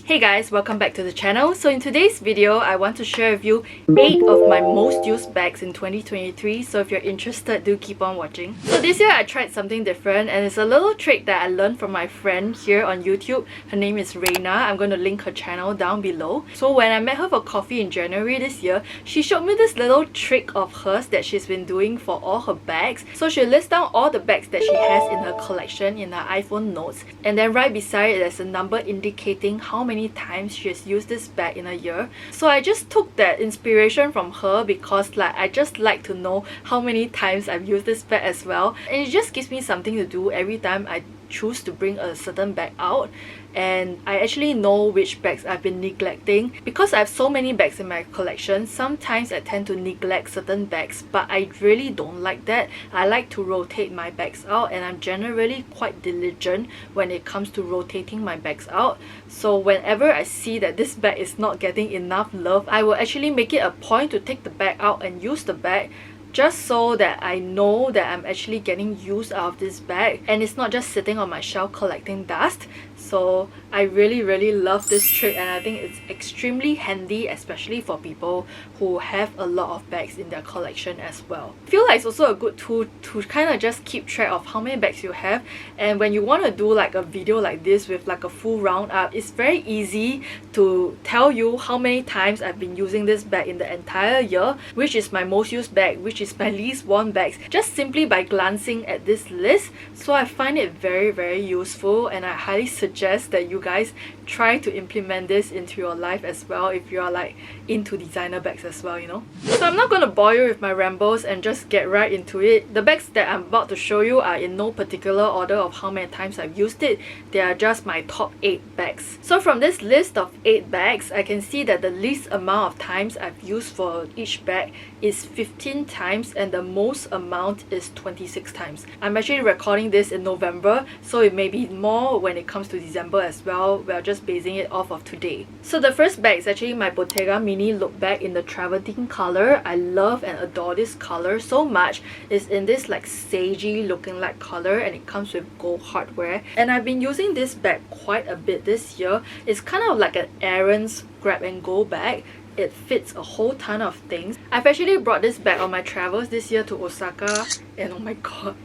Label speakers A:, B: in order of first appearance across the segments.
A: Hey guys, welcome back to the channel. So in today's video, I want to share with you 8 of my most used bags in 2023. So if you're interested, do keep on watching. So this year I tried something different, and it's a little trick that I learned from my friend here on YouTube. Her name is Raina. I'm going to link her channel down below. So when I met her for coffee in January this year, she showed me this little trick of hers that she's been doing for all her bags. So she lists down all the bags that she has in her collection in her iPhone notes, and then right beside it there's a number indicating how many times she has used this bag in a year. So I just took that inspiration from her because I just like to know how many times I've used this bag as well, and it just gives me something to do every time I choose to bring a certain bag out. And I actually know which bags I've been neglecting. Because I have so many bags in my collection, sometimes I tend to neglect certain bags, but I really don't like that. I like to rotate my bags out, and I'm generally quite diligent when it comes to rotating my bags out. So whenever I see that this bag is not getting enough love, I will actually make it a point to take the bag out and use the bag, just so that I know that I'm actually getting use out of this bag and it's not just sitting on my shelf collecting dust. So I really love this trick, and I think it's extremely handy, especially for people who have a lot of bags in their collection as well. I feel like it's also a good tool to kind of just keep track of how many bags you have, and when you want to do like a video like this with like a full roundup, it's very easy to tell you how many times I've been using this bag in the entire year, which is my most used bag, which is my least worn bags, just simply by glancing at this list. So I find it very useful, and I highly suggest that you guys try to implement this into your life as well if you are like into designer bags as well, you know. So I'm not going to bore you with my rambles and just get right into it. The bags that I'm about to show you are in no particular order of how many times I've used it. They are just my top 8 bags. So from this list of 8 bags, I can see that the least amount of times I've used for each bag is 15 times, and the most amount is 26 times. I'm actually recording this in November, so it may be more when it comes to December as well. We're just basing it off of today. So the first bag is actually my Bottega mini look bag in the Travertine color. I love and adore this color so much. It's in this like sagey looking like color, and it comes with gold hardware, and I've been using this bag quite a bit this year. It's kind of like an errands grab and go bag. It fits a whole ton of things. I've actually brought this bag on my travels this year to Osaka, and oh my god,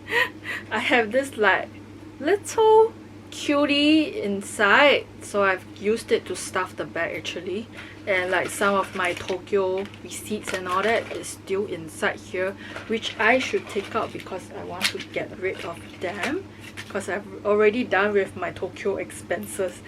A: I have this like little cutie inside, so I've used it to stuff the bag actually. And like some of my Tokyo receipts and all that is still inside here, which I should take out because I want to get rid of them, because I've already done with my Tokyo expenses.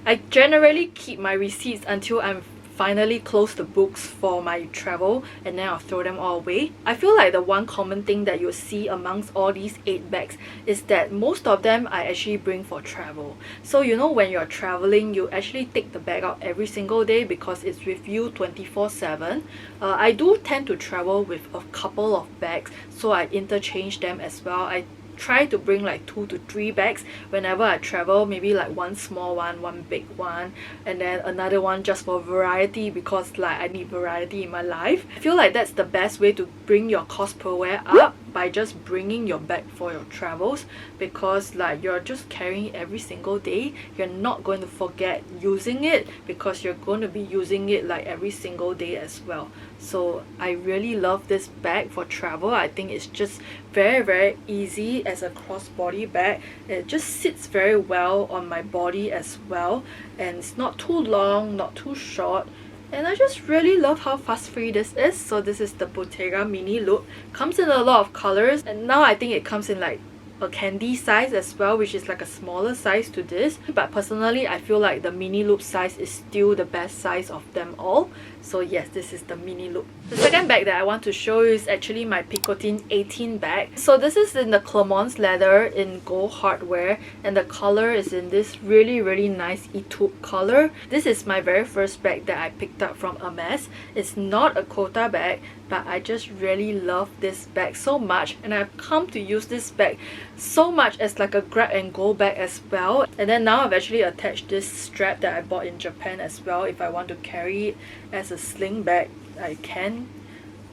A: I generally keep my receipts until I'm finally close the books for my travel, and then I'll throw them all away. I feel like the one common thing that you'll see amongst all these 8 bags is that most of them I actually bring for travel. So you know, when you're traveling, you actually take the bag out every single day because it's with you 24/7. I do tend to travel with a couple of bags, so I interchange them as well. I try to bring like 2 to 3 bags whenever I travel, maybe like one small one, one big one, and then another one just for variety, because like I need variety in my life. I feel like that's the best way to bring your cost per wear up, by just bringing your bag for your travels, because like you're just carrying it every single day. You're not going to forget using it because you're going to be using it like every single day as well. So I really love this bag for travel. I think it's just very easy as a crossbody bag. It just sits very well on my body as well, and it's not too long, not too short. And I just really love how fuss free this is. So this is the Bottega mini look. Comes in a lot of colors, and now I think it comes in like a candy size as well, which is like a smaller size to this. But personally, I feel like the mini loop size is still the best size of them all. So yes, this is the mini loop. The second bag that I want to show you is actually my Picotin 18 bag. So this is in the Clemence leather in gold hardware, and the color is in this really nice Etoupe color. This is my very first bag that I picked up from Hermes. It's not a quota bag, but I just really love this bag so much, and I've come to use this bag so much as like a grab and go bag as well. And then now I've actually attached this strap that I bought in Japan as well. If I want to carry it as a sling bag, I can.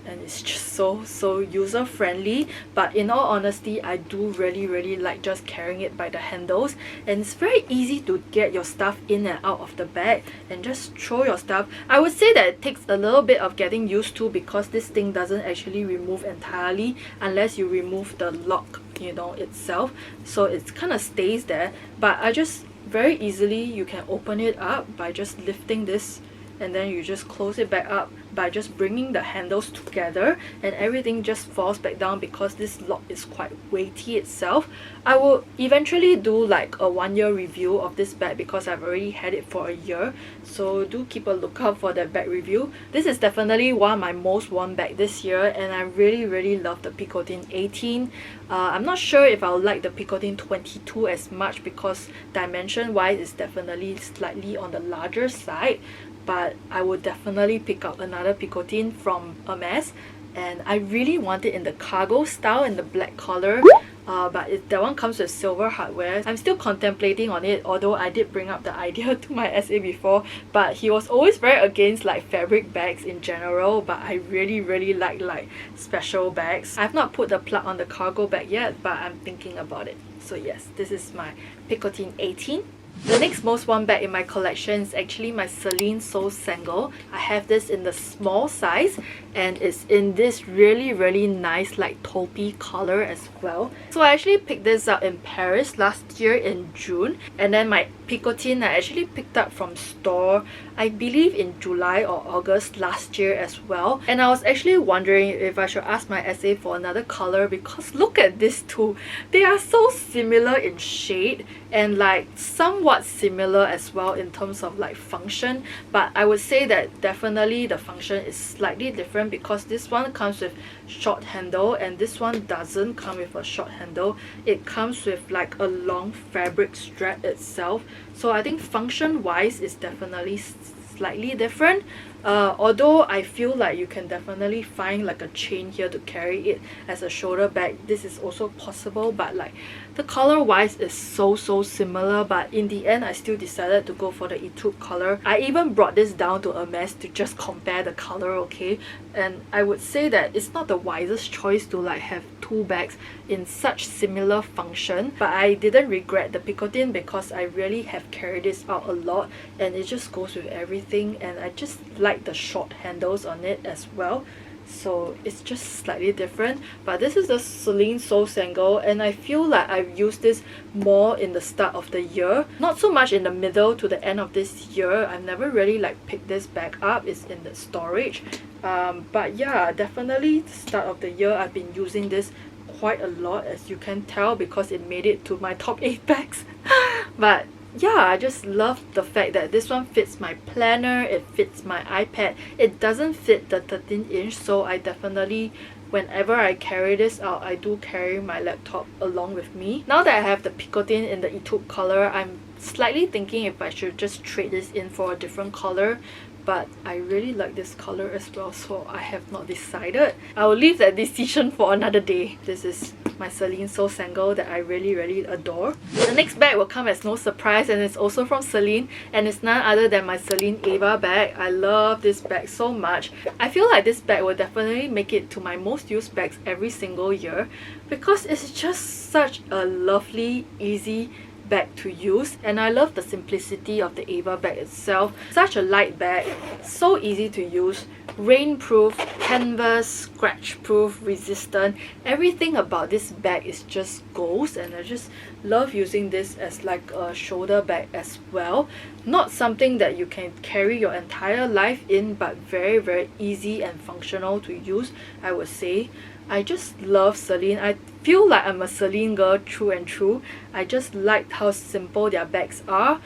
A: and it's just so user friendly. But in all honesty, I do really like just carrying it by the handles, and it's very easy to get your stuff in and out of the bag and just throw your stuff. I would say that it takes a little bit of getting used to, because this thing doesn't actually remove entirely unless you remove the lock, you know, itself, so it kind of stays there. But I just very easily, you can open it up by just lifting this, and then you just close it back up by just bringing the handles together, and everything just falls back down because this lock is quite weighty itself. I will eventually do like a 1-year review of this bag because I've already had it for a year, so do keep a lookout for that bag review. This is definitely one of my most worn bag this year, and I really love the Picotin 18. I'm not sure if I'll like the Picotin 22 as much because dimension wise it's definitely slightly on the larger side, but I would definitely pick up another Picotin from Hermes, and I really want it in the cargo style in the black color, but that one comes with silver hardware. I'm still contemplating on it, although I did bring up the idea to my SA before, but he was always very against like fabric bags in general, but I really like special bags. I've not put the plug on the cargo bag yet, but I'm thinking about it. So yes, this is my Picotin 18. The next most worn bag in my collection is actually my Celine Seau Sangle. I have this in the small size, and it's in this really nice like taupey color as well. So I actually picked this up in Paris last year in June, and then my Picotin I actually picked up from store, I believe in July or August last year as well. And I was actually wondering if I should ask my SA for another color, because look at these two. They are so similar in shade and like somewhat similar as well in terms of like function, but I would say that definitely the function is slightly different because this one comes with short handle and this one doesn't come with a short handle. It comes with like a long fabric strap itself, so I think function wise it's definitely slightly different. Although I feel like you can definitely find like a chain here to carry it as a shoulder bag. This is also possible, but like the color wise is so similar, but in the end I still decided to go for the Etoupe color. I even brought this down to Hermes to just compare the color, okay? And I would say that it's not the wisest choice to like have two bags in such similar function, but I didn't regret the Picotin because I really have carried this out a lot and it just goes with everything, and I just like the short handles on it as well, so it's just slightly different. But this is the Celine Seau Sangle, and I feel like I've used this more in the start of the year, not so much in the middle to the end of this year. I've never really like picked this back up, it's in the storage, but yeah, definitely the start of the year I've been using this quite a lot, as you can tell, because it made it to my top 8 bags. But yeah, I just love the fact that this one fits my planner, it fits my iPad. It doesn't fit the 13-inch, so I definitely, whenever I carry this out, I do carry my laptop along with me. Now that I have the Picotin in the Etoupe color, I'm slightly thinking if I should just trade this in for a different color, but I really like this color as well, so I have not decided. I will leave that decision for another day. This is my Celine Seau Sangle that I really adore. The next bag will come as no surprise, and it's also from Celine, and it's none other than my Celine Ava bag. I love this bag so much. I feel like this bag will definitely make it to my most used bags every single year because it's just such a lovely, easy bag to use, and I love the simplicity of the Ava bag itself. Such a light bag, so easy to use, rainproof, canvas, scratch proof, resistant. Everything about this bag is just goals, and I just love using this as like a shoulder bag as well. Not something that you can carry your entire life in, but very easy and functional to use, I would say. I just love Celine. I feel like I'm a Celine girl through and through. I just liked how simple their bags are.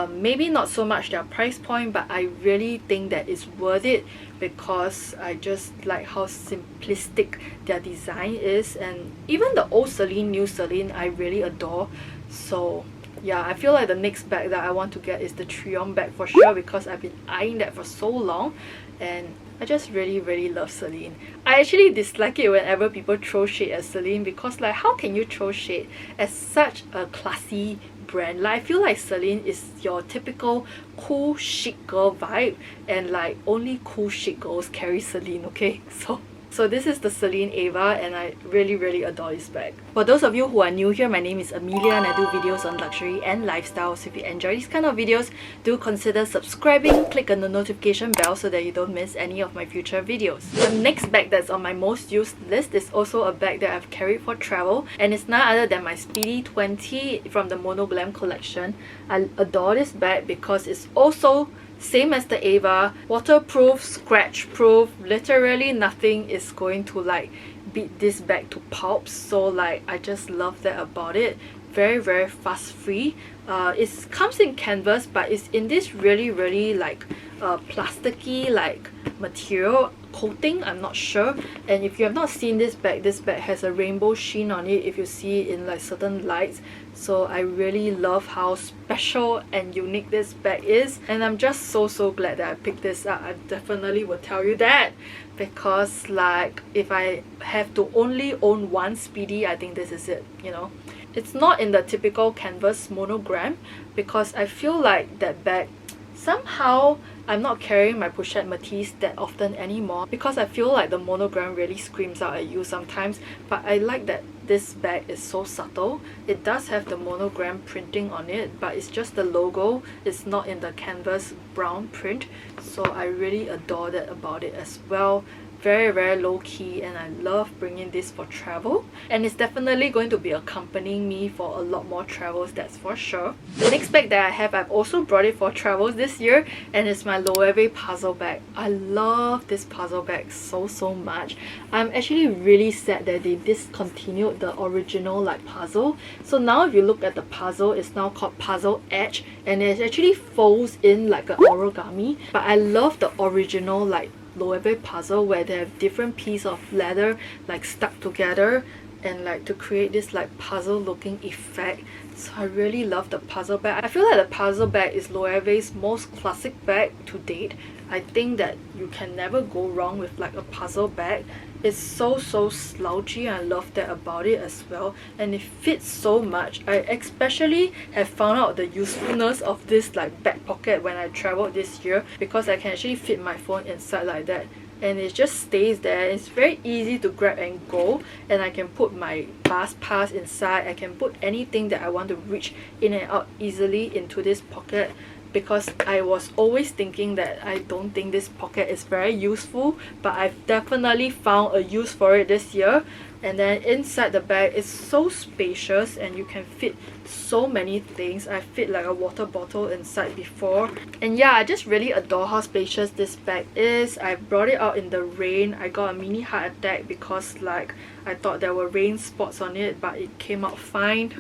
A: Maybe not so much their price point, but I really think that it's worth it because I just like how simplistic their design is, and even the old Celine, new Celine, I really adore. So yeah, I feel like the next bag that I want to get is the Triomphe bag for sure, because I've been eyeing that for so long, and I just really love Celine. I actually dislike it whenever people throw shade at Celine, because like, how can you throw shade at such a classy brand? Like, I feel like Celine is your typical cool chic girl vibe, and like only cool chic girls carry Celine, okay? So So this is the Celine Ava, and I really adore this bag. For those of you who are new here, my name is Amelia and I do videos on luxury and lifestyle. So if you enjoy these kind of videos, do consider subscribing, click on the notification bell so that you don't miss any of my future videos. The next bag that's on my most used list is also a bag that I've carried for travel, and it's none other than my Speedy 20 from the Monoglam collection. I adore this bag because it's also same as the Ava, waterproof, scratch proof. Literally nothing is going to like beat this bag to pulp. So like I just love that about it. Very fuss free. It comes in canvas, but it's in this really like plasticky like material coating, I'm not sure. And if you have not seen this bag has a rainbow sheen on it if you see it in like certain lights. So I really love how special and unique this bag is, and I'm just so glad that I picked this up. I definitely will tell you that, because like if I have to only own one Speedy, I think this is it, you know. It's not in the typical canvas monogram, because I feel like that bag, somehow I'm not carrying my Pochette Métis that often anymore, because I feel like the monogram really screams out at you sometimes. But I like that this bag is so subtle. It does have the monogram printing on it, but it's just the logo. It's not in the canvas brown print. So I really adore that about it as well. Very low key, and I love bringing this for travel, and it's definitely going to be accompanying me for a lot more travels, that's for sure. The next bag that I have, I've also brought it for travels this year, and it's my Loewe puzzle bag. I love this puzzle bag so much. I'm actually really sad that they discontinued the original like puzzle. So now if you look at the puzzle, it's now called Puzzle Edge, and it actually folds in like an origami. But I love the original like Loewe puzzle, where they have different pieces of leather like stuck together and like to create this like puzzle looking effect. So I really love the puzzle bag. I feel like the puzzle bag is Loewe's most classic bag to date. I think that you can never go wrong with like a puzzle bag. It's so slouchy. I love that about it as well, and it fits so much. I especially have found out the usefulness of this like back pocket when I traveled this year, because I can actually fit my phone inside like that, and it just stays there. It's very easy to grab and go, and I can put my bus pass inside. I can put anything that I want to reach in and out easily into this pocket, because I was always thinking that I don't think this pocket is very useful, but I've definitely found a use for it this year. And then inside the bag is so spacious, and you can fit so many things. I fit like a water bottle inside before, and yeah, I just really adore how spacious this bag is. I brought it out in the rain. I got a mini heart attack because like I thought there were rain spots on it, but it came out fine.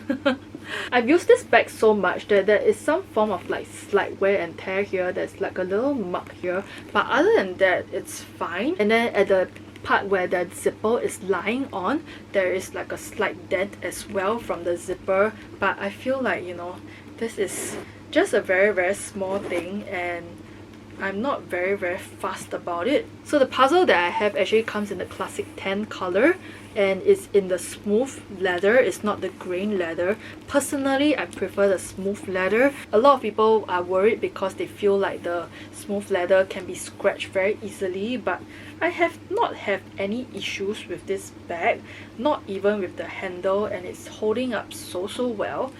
A: I've used this bag so much that there is some form of like slight wear and tear here. There's like a little mark here, but other than that it's fine. And then at the part where the zipper is lying on, there is like a slight dent as well from the zipper. But I feel like, you know, this is just a very small thing, and I'm not very fussed about it. So the puzzle that I have actually comes in the classic tan color, and it's in the smooth leather. It's not the grain leather. Personally, I prefer the smooth leather. A lot of people are worried because they feel like the smooth leather can be scratched very easily, but I have not had any issues with this bag, not even with the handle, and it's holding up so well.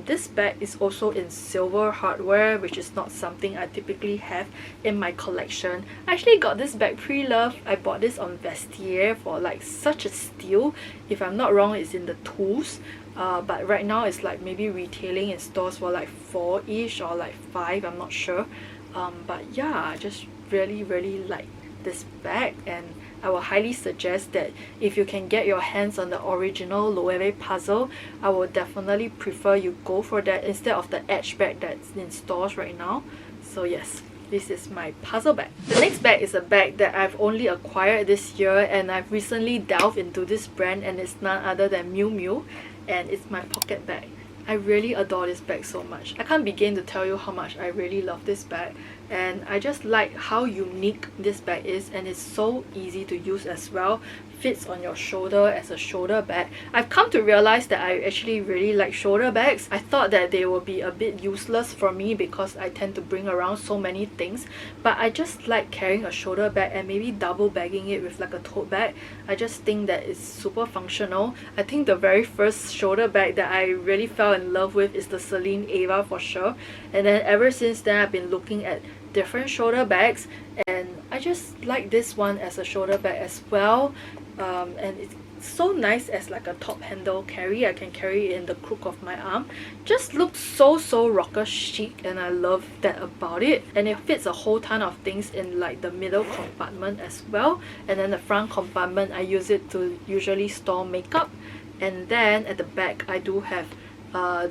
A: This bag is also in silver hardware, which is not something I typically have in my collection. I actually got this bag pre-loved. I bought this on Vestiaire for like such a steal. If I'm not wrong, it's in the 2s. But right now it's like maybe retailing in stores for like 4-ish or like 5, I'm not sure. But yeah, I just really like this bag, and I will highly suggest that if you can get your hands on the original Loewe puzzle, I will definitely prefer you go for that instead of the Edge bag that's in stores right now. So yes, this is my puzzle bag. The next bag is a bag that I've only acquired this year, and I've recently delved into this brand, and it's none other than Miu Miu, and it's my pocket bag. I really adore this bag so much. I can't begin to tell you how much I really love this bag, and I just like how unique this bag is, and it's so easy to use as well. Fits on your shoulder as a shoulder bag. I've come to realize that I actually really like shoulder bags. I thought that they will be a bit useless for me because I tend to bring around so many things, but I just like carrying a shoulder bag and maybe double bagging it with like a tote bag. I just think that it's super functional. I think the very first shoulder bag that I really fell in love with is the Celine Ava for sure, and then ever since then I've been looking at different shoulder bags, and I just like this one as a shoulder bag as well. And it's so nice as like a top handle carry. I can carry it in the crook of my arm. Just looks so rocker chic, and I love that about it. And it fits a whole ton of things in like the middle compartment as well, and then the front compartment I use it to usually store makeup. And then at the back I do have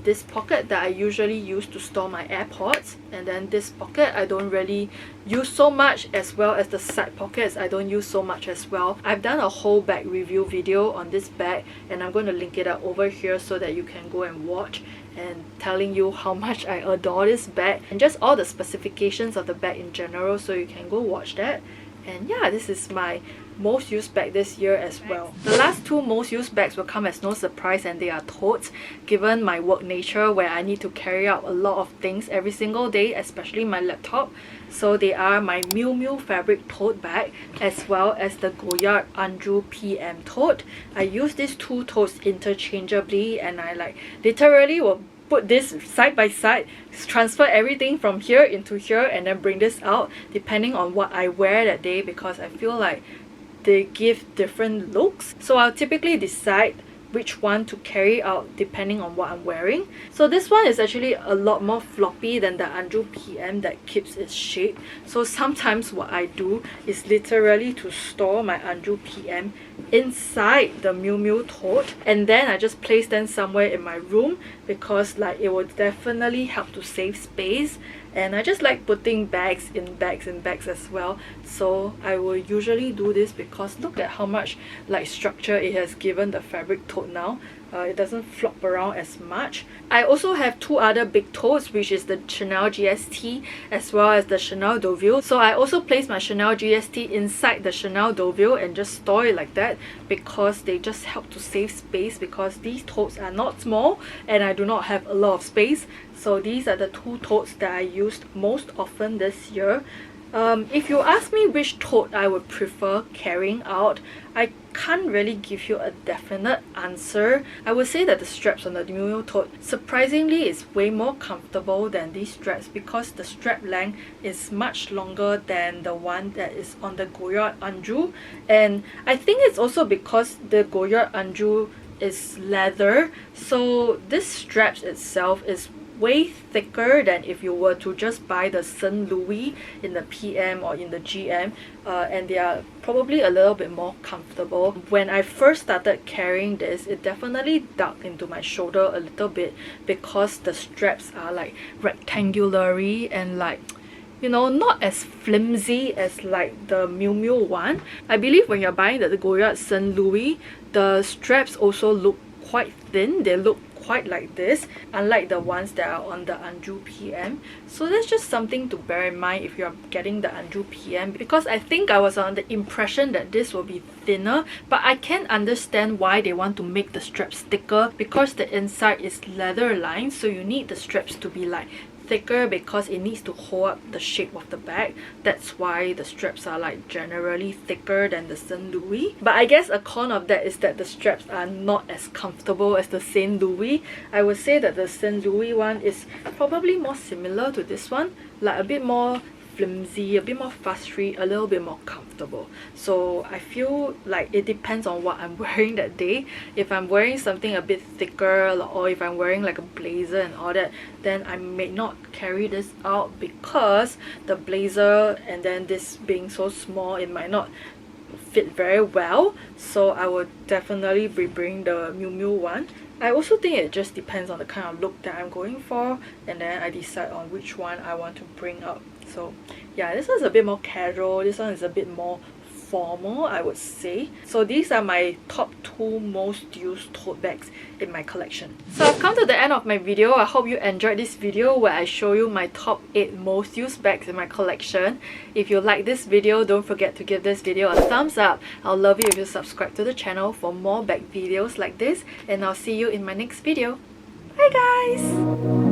A: this pocket that I usually use to store my AirPods, and then this pocket I don't really use so much, as well as the side pockets I don't use so much as well. I've done a whole bag review video on this bag, and I'm going to link it up over here so that you can go and watch, and telling you how much I adore this bag and just all the specifications of the bag in general, so you can go watch that. And yeah, this is my most used bag this year as well. The last two most used bags will come as no surprise, and they are totes, given my work nature where I need to carry out a lot of things every single day, especially my laptop. So they are my Miu Miu fabric tote bag, as well as the Goyard Anjou PM tote. I use these two totes interchangeably, and I like literally will put this side by side, transfer everything from here into here, and then bring this out depending on what I wear that day, because I feel like they give different looks. So I'll typically decide which one to carry out depending on what I'm wearing. So this one is actually a lot more floppy than the Anjou PM that keeps its shape. So sometimes what I do is literally to store my Anjou PM inside the Miu Miu tote, and then I just place them somewhere in my room, because like it will definitely help to save space. And I just like putting bags in bags as well. So I will usually do this because look at how much like structure it has given the fabric tote now. It doesn't flop around as much. I also have two other big totes, which is the Chanel GST as well as the Chanel Deauville. So I also place my Chanel GST inside the Chanel Deauville and just store it like that, because they just help to save space, because these totes are not small and I do not have a lot of space. So these are the two totes that I used most often this year. If you ask me which tote I would prefer carrying out, I can't really give you a definite answer. I would say that the straps on the Miu Miu tote surprisingly is way more comfortable than these straps, because the strap length is much longer than the one that is on the Goyard Anjou. And I think it's also because the Goyard Anjou is leather, so this straps itself is way thicker than if you were to just buy the Saint Louis in the PM or in the GM, and they are probably a little bit more comfortable. When I first started carrying this, it definitely dug into my shoulder a little bit, because the straps are like rectangular-y and like, you know, not as flimsy as like the Miu Miu one. I believe when you're buying the Goyard Saint Louis, the straps also look quite thin. They look quite like this, unlike the ones that are on the Anjou PM. So that's just something to bear in mind if you're getting the Anjou PM, because I think I was on the impression that this will be thinner, but I can understand why they want to make the straps thicker, because the inside is leather lined, so you need the straps to be like thicker, because it needs to hold up the shape of the bag. That's why the straps are like generally thicker than the Saint Louis. But I guess a con of that is that the straps are not as comfortable as the Saint Louis. I would say that the Saint Louis one is probably more similar to this one, like a bit more flimsy, a bit more fuss-free, a little bit more comfortable. So I feel like it depends on what I'm wearing that day. If I'm wearing something a bit thicker, or if I'm wearing like a blazer and all that, then I may not carry this out, because the blazer and then this being so small, it might not fit very well. So I would definitely be bringing the Miu Miu one. I also think it just depends on the kind of look that I'm going for, and then I decide on which one I want to bring up. So yeah, this one's a bit more casual, this one is a bit more formal, I would say. So these are my top 2 most used tote bags in my collection. So I've come to the end of my video. I hope you enjoyed this video where I show you my top 8 most used bags in my collection. If you like this video, don't forget to give this video a thumbs up. I'll love it if you subscribe to the channel for more bag videos like this, and I'll see you in my next video. Bye guys!